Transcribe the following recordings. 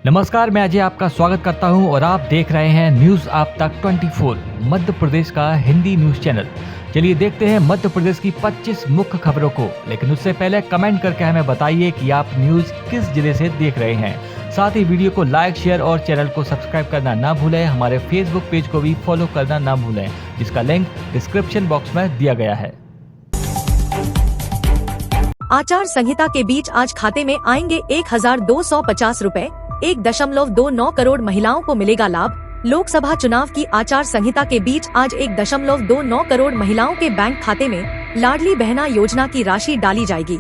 नमस्कार, मैं अजय आपका स्वागत करता हूं और आप देख रहे हैं न्यूज़ आप तक 24 मध्य प्रदेश का हिंदी न्यूज़ चैनल। चलिए देखते हैं मध्य प्रदेश की 25 मुख्य खबरों को, लेकिन उससे पहले कमेंट करके हमें बताइए कि आप न्यूज़ किस जिले से देख रहे हैं। साथ ही वीडियो को लाइक, शेयर और चैनल को सब्सक्राइब करना ना भूलें। हमारे फेसबुक पेज को भी फॉलो करना ना भूलें, जिसका लिंक डिस्क्रिप्शन बॉक्स में दिया गया है। आचार संहिता के बीच आज खाते में आएंगे 1250 रुपए। 1.29 करोड़ महिलाओं को मिलेगा लाभ। लोकसभा चुनाव की आचार संहिता के बीच आज 1.29 करोड़ महिलाओं के बैंक खाते में लाडली बहना योजना की राशि डाली जाएगी।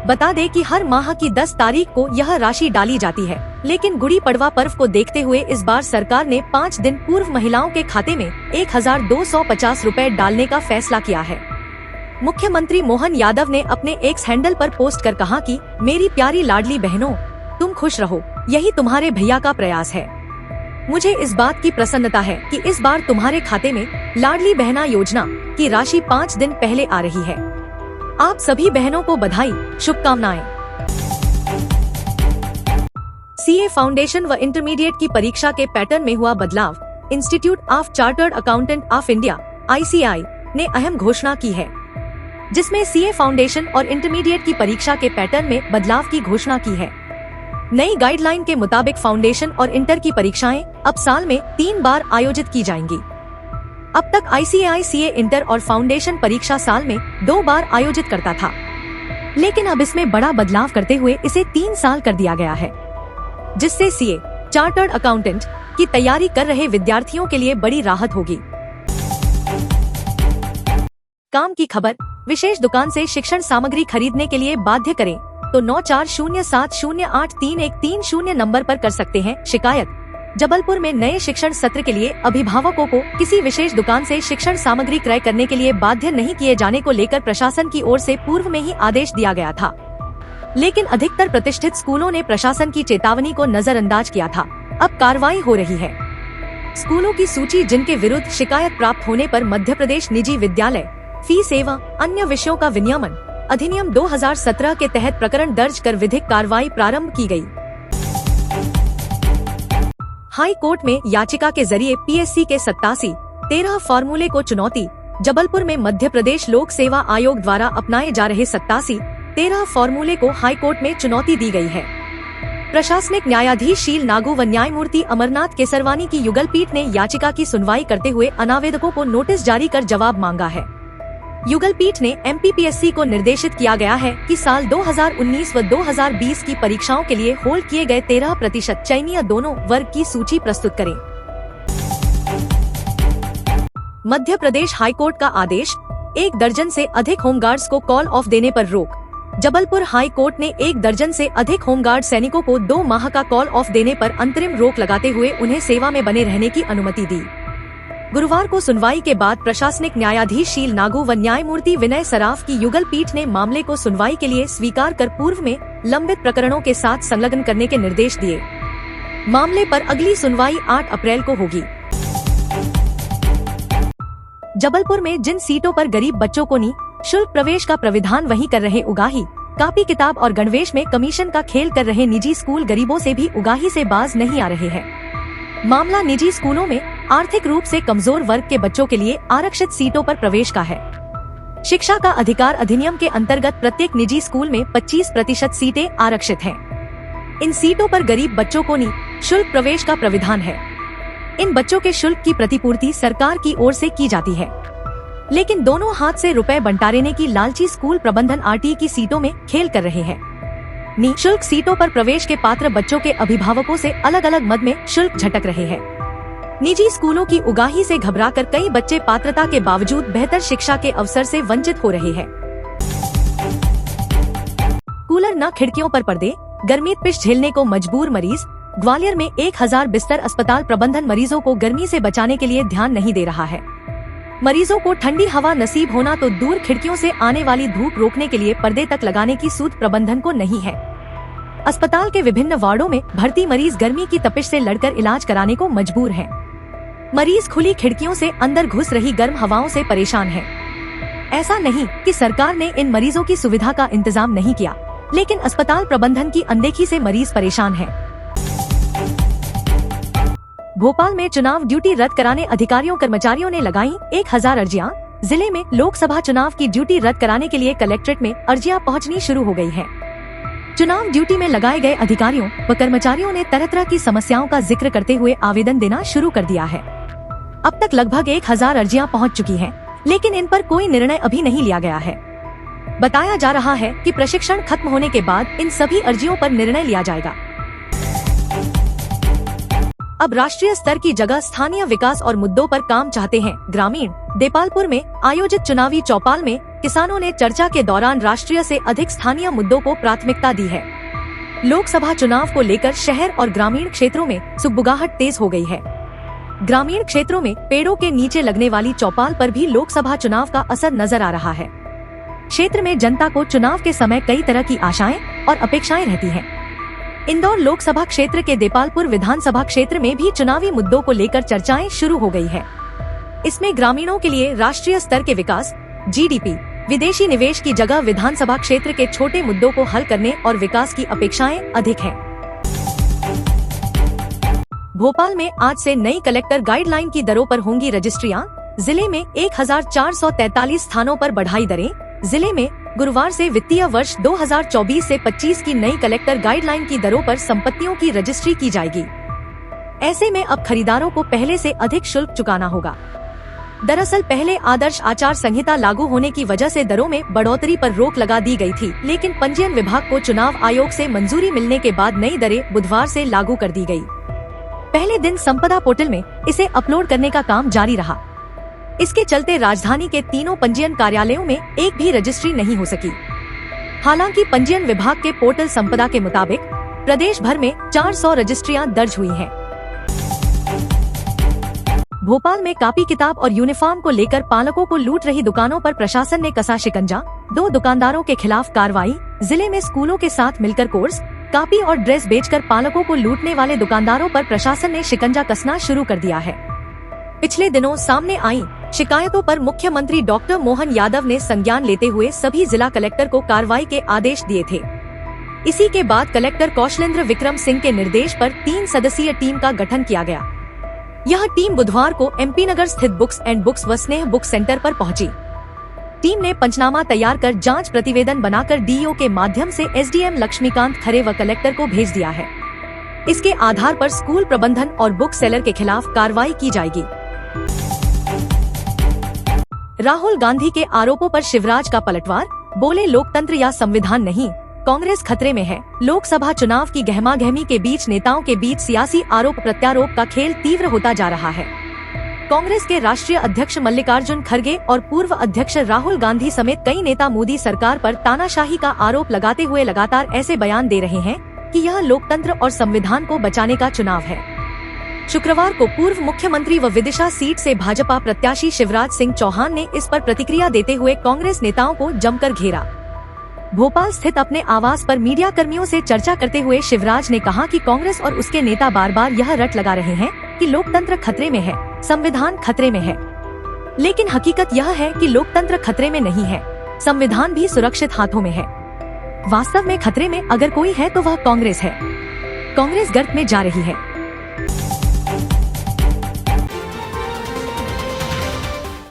बता दें कि हर माह की 10 तारीख को यह राशि डाली जाती है, लेकिन गुड़ी पड़वा पर्व को देखते हुए इस बार सरकार ने 5 दिन पूर्व महिलाओं के खाते में 1250 रुपए डालने का फैसला किया है। मुख्यमंत्री मोहन यादव ने अपने एक्स हैंडल पर पोस्ट कर कहा कि मेरी प्यारी लाडली बहनों, तुम खुश रहो, यही तुम्हारे भैया का प्रयास है। मुझे इस बात की प्रसन्नता है कि इस बार तुम्हारे खाते में लाडली बहना योजना की राशि 5 दिन पहले आ रही है। आप सभी बहनों को बधाई, शुभकामनाएं। सीए फाउंडेशन व इंटरमीडिएट की परीक्षा के पैटर्न में हुआ बदलाव। Institute of chartered accountant of India (ICAI) ने अहम घोषणा की है, जिसमें सीए फाउंडेशन और इंटरमीडिएट की परीक्षा के पैटर्न में बदलाव की घोषणा की है। नई गाइडलाइन के मुताबिक फाउंडेशन और इंटर की परीक्षाएं अब साल में 3 बार आयोजित की जाएंगी। अब तक ICAI सीए इंटर और फाउंडेशन परीक्षा साल में 2 बार आयोजित करता था, लेकिन अब इसमें बड़ा बदलाव करते हुए इसे 3 साल कर दिया गया है, जिससे सीए चार्टर्ड अकाउंटेंट की तैयारी कर रहे विद्यार्थियों के लिए बड़ी राहत होगी। काम की खबर। विशेष दुकान से शिक्षण सामग्री खरीदने के लिए बाध्य करें तो 9407083130 नंबर पर कर सकते हैं शिकायत। जबलपुर में नए शिक्षण सत्र के लिए अभिभावकों को किसी विशेष दुकान से शिक्षण सामग्री क्रय करने के लिए बाध्य नहीं किए जाने को लेकर प्रशासन की ओर से पूर्व में ही आदेश दिया गया था, लेकिन अधिकतर प्रतिष्ठित स्कूलों ने प्रशासन की चेतावनी को नजरअंदाज किया था। अब कार्रवाई हो रही है। स्कूलों की सूची जिनके विरुद्ध शिकायत प्राप्त होने पर मध्य प्रदेश निजी विद्यालय फीस एवं अन्य विषयों का विनियमन अधिनियम 2017 के तहत प्रकरण दर्ज कर विधिक कार्रवाई प्रारंभ की गई। हाई कोर्ट में याचिका के जरिए PSC के 87-13 फॉर्मूले को चुनौती। जबलपुर में मध्य प्रदेश लोक सेवा आयोग द्वारा अपनाए जा रहे 87-13 फॉर्मूले को हाई कोर्ट में चुनौती दी गई है। प्रशासनिक न्यायाधीश शील नागू व न्यायमूर्ति अमरनाथ केसरवानी की युगल पीठ ने याचिका की सुनवाई करते हुए अनावेदकों को नोटिस जारी कर जवाब मांगा है। युगल पीठ ने MPPSC को निर्देशित किया गया है कि साल 2019 व 2020 की परीक्षाओं के लिए होल्ड किए गए 13% चयनीय दोनों वर्ग की सूची प्रस्तुत करें। मध्य प्रदेश हाईकोर्ट का आदेश। 1 दर्जन से अधिक होमगार्ड्स को कॉल ऑफ देने पर रोक। जबलपुर हाई कोर्ट ने 1 दर्जन से अधिक होमगार्ड सैनिकों को 2 माह का कॉल ऑफ देने पर अंतरिम रोक लगाते हुए उन्हें सेवा में बने रहने की अनुमति दी। गुरुवार को सुनवाई के बाद प्रशासनिक न्यायाधीश शील नागू व न्यायमूर्ति विनय सराफ की युगल पीठ ने मामले को सुनवाई के लिए स्वीकार कर पूर्व में लंबित प्रकरणों के साथ संलग्न करने के निर्देश दिए। मामले पर अगली सुनवाई 8 अप्रैल को होगी। जबलपुर में जिन सीटों पर गरीब बच्चों को निःशुल्क प्रवेश का प्राविधान वहीं कर रहे उगाही। कापी किताब और गणवेश में कमीशन का खेल कर रहे निजी स्कूल गरीबों से भी उगाही से बाज नहीं आ रहे हैं। मामला निजी स्कूलों में आर्थिक रूप से कमजोर वर्ग के बच्चों के लिए आरक्षित सीटों पर प्रवेश का है। शिक्षा का अधिकार अधिनियम के अंतर्गत प्रत्येक निजी स्कूल में 25% सीटें आरक्षित हैं। इन सीटों पर गरीब बच्चों को निःशुल्क प्रवेश का प्राविधान है। इन बच्चों के शुल्क की प्रतिपूर्ति सरकार की ओर से की जाती है, लेकिन दोनों हाथ से रुपए बंटारेने की लालची स्कूल प्रबंधन RT की सीटों में खेल कर रहे हैं। निःशुल्क सीटों पर प्रवेश के पात्र बच्चों के अभिभावकों से अलग अलग मद में शुल्क झटक रहे हैं। निजी स्कूलों की उगाही से घबराकर कई बच्चे पात्रता के बावजूद बेहतर शिक्षा के अवसर से वंचित हो रहे हैं। कूलर न खिड़कियों पर पर्दे, गर्मी पिच झेलने को मजबूर मरीज। ग्वालियर में 1000 बिस्तर अस्पताल प्रबंधन मरीजों को गर्मी से बचाने के लिए ध्यान नहीं दे रहा है। मरीजों को ठंडी हवा नसीब होना तो दूर, खिड़कियों से आने वाली धूप रोकने के लिए पर्दे तक लगाने की सूझ प्रबंधन को नहीं है। अस्पताल के विभिन्न वार्डों में भर्ती मरीज गर्मी की तपिश से लड़कर इलाज कराने को मजबूर हैं। मरीज खुली खिड़कियों से अंदर घुस रही गर्म हवाओं से परेशान हैं। ऐसा नहीं कि सरकार ने इन मरीजों की सुविधा का इंतजाम नहीं किया, लेकिन अस्पताल प्रबंधन की अनदेखी से मरीज परेशान हैं। भोपाल में चुनाव ड्यूटी रद्द कराने अधिकारियों कर्मचारियों ने लगाई 1000 अर्जियां। जिले में लोकसभा चुनाव की ड्यूटी रद्द कराने के लिए कलेक्ट्रेट में अर्जियां पहुंचनी शुरू हो गई हैं। चुनाव ड्यूटी में लगाए गए अधिकारियों व कर्मचारियों ने तरह तरह की समस्याओं का जिक्र करते हुए आवेदन देना शुरू कर दिया है। अब तक लगभग 1000 अर्जियां पहुंच चुकी हैं, लेकिन इन पर कोई निर्णय अभी नहीं लिया गया है। बताया जा रहा है कि प्रशिक्षण खत्म होने के बाद इन सभी अर्जियों पर निर्णय लिया जाएगा। अब राष्ट्रीय स्तर की जगह स्थानीय विकास और मुद्दों पर काम चाहते हैं ग्रामीण। देपालपुर में आयोजित चुनावी चौपाल में किसानों ने चर्चा के दौरान राष्ट्रीय से अधिक स्थानीय मुद्दों को प्राथमिकता दी है। लोकसभा चुनाव को लेकर शहर और ग्रामीण क्षेत्रों में सुगबुगाहट तेज हो गई है। ग्रामीण क्षेत्रों में पेड़ों के नीचे लगने वाली चौपाल पर भी लोकसभा चुनाव का असर नजर आ रहा है। क्षेत्र में जनता को चुनाव के समय कई तरह की आशाएं और अपेक्षाएं रहती हैं। इंदौर लोकसभा क्षेत्र के देपालपुर विधानसभा क्षेत्र में भी चुनावी मुद्दों को लेकर चर्चाएं शुरू हो गई है। इसमें ग्रामीणों के लिए राष्ट्रीय स्तर के विकास, जीडीपी, विदेशी निवेश की जगह विधानसभा क्षेत्र के छोटे मुद्दों को हल करने और विकास की अपेक्षाएं अधिक हैं। भोपाल में आज से नई कलेक्टर गाइडलाइन की दरों पर होंगी रजिस्ट्रियां। जिले में 1443 स्थानों पर बढ़ाई दरें। जिले में गुरुवार से वित्तीय वर्ष 2024 से 25 की नई कलेक्टर गाइडलाइन की दरों पर संपत्तियों की रजिस्ट्री की जाएगी। ऐसे में अब खरीदारों को पहले से अधिक शुल्क चुकाना होगा। दरअसल पहले आदर्श आचार संहिता लागू होने की वजह से दरों में बढ़ोतरी पर रोक लगा दी गई थी, लेकिन पंजीयन विभाग को चुनाव आयोग से मंजूरी मिलने के बाद नई दरें बुधवार से लागू कर दी गई। पहले दिन संपदा पोर्टल में इसे अपलोड करने का काम जारी रहा। इसके चलते राजधानी के तीनों पंजीयन कार्यालयों में एक भी रजिस्ट्री नहीं हो सकी। हालांकि पंजीयन विभाग के पोर्टल संपदा के मुताबिक प्रदेश भर में 400 रजिस्ट्रियां दर्ज हुई हैं। भोपाल में कॉपी किताब और यूनिफॉर्म को लेकर पालकों को लूट रही दुकानों पर प्रशासन ने कसा शिकंजा। 2 दुकानदारों के खिलाफ कार्रवाई। जिले में स्कूलों के साथ मिलकर कोर्स, कॉपी और ड्रेस बेचकर पालकों को लूटने वाले दुकानदारों पर प्रशासन ने शिकंजा कसना शुरू कर दिया है। पिछले दिनों सामने आई शिकायतों पर मुख्यमंत्री डॉक्टर मोहन यादव ने संज्ञान लेते हुए सभी जिला कलेक्टर को कार्रवाई के आदेश दिए थे। इसी के बाद कलेक्टर कौशलेंद्र विक्रम सिंह के निर्देश पर 3 सदस्यीय टीम का गठन किया गया। यह टीम बुधवार को एमपी नगर स्थित बुक्स एंड बुक्स व स्नेह बुक सेंटर पर पहुंची। टीम ने पंचनामा तैयार कर जांच प्रतिवेदन बनाकर डीईओ के माध्यम से एसडीएम लक्ष्मीकांत खरे व कलेक्टर को भेज दिया है। इसके आधार पर स्कूल प्रबंधन और बुक सेलर के खिलाफ कार्रवाई की जाएगी। राहुल गांधी के आरोपों पर शिवराज का पलटवार। बोले, लोकतंत्र या संविधान नहीं, कांग्रेस खतरे में है। लोकसभा चुनाव की गहमागहमी के बीच नेताओं के बीच सियासी आरोप प्रत्यारोप का खेल तीव्र होता जा रहा है। कांग्रेस के राष्ट्रीय अध्यक्ष मल्लिकार्जुन खड़गे और पूर्व अध्यक्ष राहुल गांधी समेत कई नेता मोदी सरकार पर तानाशाही का आरोप लगाते हुए लगातार ऐसे बयान दे रहे हैं कि यह लोकतंत्र और संविधान को बचाने का चुनाव है। शुक्रवार को पूर्व मुख्यमंत्री व विदिशा सीट से भाजपा प्रत्याशी शिवराज सिंह चौहान ने इस पर प्रतिक्रिया देते हुए कांग्रेस नेताओं को जमकर घेरा। भोपाल स्थित अपने आवास पर मीडिया कर्मियों से चर्चा करते हुए शिवराज ने कहा कि कांग्रेस और उसके नेता बार बार यह रट लगा रहे हैं कि लोकतंत्र खतरे में है, संविधान खतरे में है। लेकिन हकीकत यह है कि लोकतंत्र खतरे में नहीं है, संविधान भी सुरक्षित हाथों में है। वास्तव में खतरे में अगर कोई है तो वह कांग्रेस है। कांग्रेस गर्त में जा रही है।